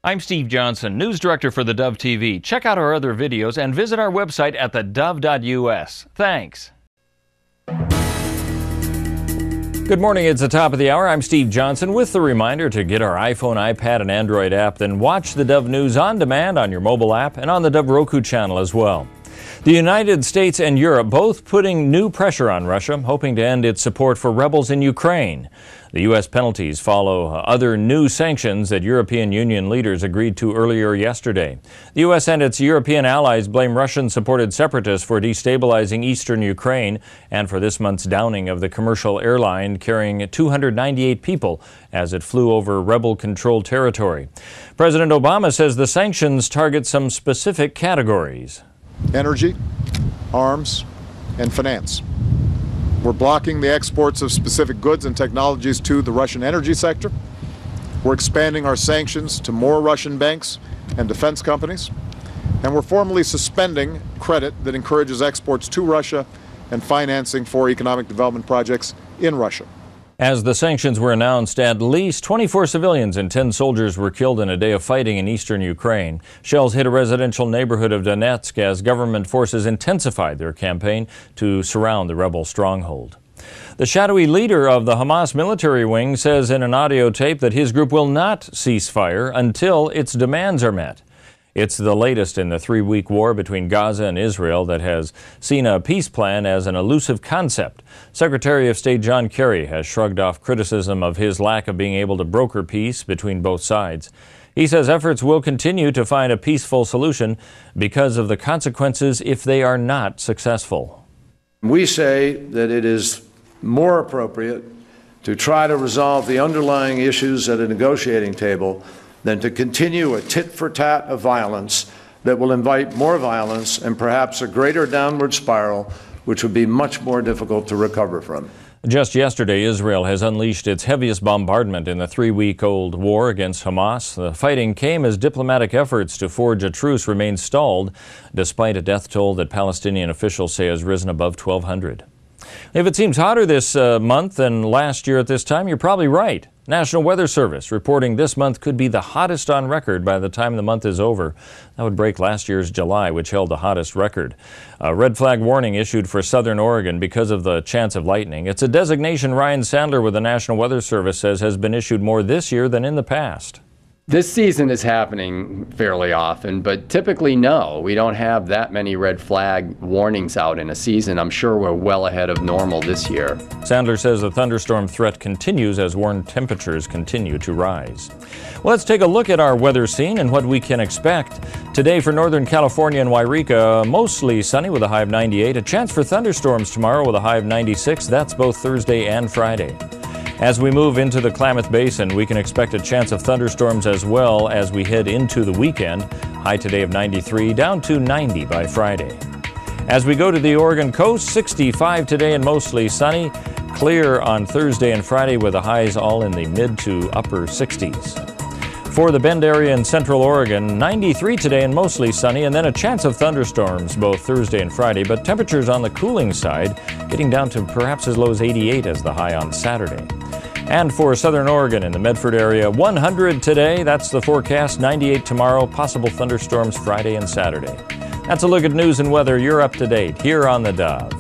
I'm Steve Johnson, News Director for theDove TV. Check out our other videos and visit our website at thedove.us. Thanks. Good morning, it's the top of the hour. I'm Steve Johnson with the reminder to get our iPhone, iPad, and Android app, then watch the Dove News on demand on your mobile app and on the Dove Roku channel as well. The United States and Europe both putting new pressure on Russia, hoping to end its support for rebels in Ukraine. The U.S. penalties follow other new sanctions that European Union leaders agreed to earlier yesterday. The U.S. and its European allies blame Russian-supported separatists for destabilizing eastern Ukraine and for this month's downing of the commercial airline carrying 298 people as it flew over rebel-controlled territory. President Obama says the sanctions target some specific categories: energy, arms, and finance. We're blocking the exports of specific goods and technologies to the Russian energy sector. We're expanding our sanctions to more Russian banks and defense companies. And we're formally suspending credit that encourages exports to Russia and financing for economic development projects in Russia. As the sanctions were announced, at least 24 civilians and 10 soldiers were killed in a day of fighting in eastern Ukraine. Shells hit a residential neighborhood of Donetsk as government forces intensified their campaign to surround the rebel stronghold. The shadowy leader of the Hamas military wing says in an audio tape that his group will not cease fire until its demands are met. It's the latest in the three-week war between Gaza and Israel that has seen a peace plan as an elusive concept. Secretary of State John Kerry has shrugged off criticism of his lack of being able to broker peace between both sides. He says efforts will continue to find a peaceful solution because of the consequences if they are not successful. We say that it is more appropriate to try to resolve the underlying issues at a negotiating table than to continue a tit-for-tat of violence that will invite more violence and perhaps a greater downward spiral, which would be much more difficult to recover from. Just yesterday, Israel has unleashed its heaviest bombardment in the three-week-old war against Hamas. The fighting came as diplomatic efforts to forge a truce remain stalled, despite a death toll that Palestinian officials say has risen above 1,200. If it seems hotter this month than last year at this time, you're probably right. National Weather Service reporting this month could be the hottest on record by the time the month is over. That would break last year's July, which held the hottest record. A red flag warning issued for southern Oregon because of the chance of lightning. It's a designation Ryan Sandler with the National Weather Service says has been issued more this year than in the past. This season is happening fairly often, but typically no. We don't have that many red flag warnings out in a season. I'm sure we're well ahead of normal this year. Sandler says the thunderstorm threat continues as warm temperatures continue to rise. Well, let's take a look at our weather scene and what we can expect. Today for Northern California and Wairika, mostly sunny with a high of 98. A chance for thunderstorms tomorrow with a high of 96. That's both Thursday and Friday. As we move into the Klamath Basin, we can expect a chance of thunderstorms as well as we head into the weekend. High today of 93, down to 90 by Friday. As we go to the Oregon coast, 65 today and mostly sunny. Clear on Thursday and Friday with the highs all in the mid to upper 60s. For the Bend area in central Oregon, 93 today and mostly sunny, and then a chance of thunderstorms both Thursday and Friday, but temperatures on the cooling side getting down to perhaps as low as 88 as the high on Saturday. And for southern Oregon in the Medford area, 100 today. That's the forecast. 98 tomorrow. Possible thunderstorms Friday and Saturday. That's a look at news and weather. You're up to date here on the Dove.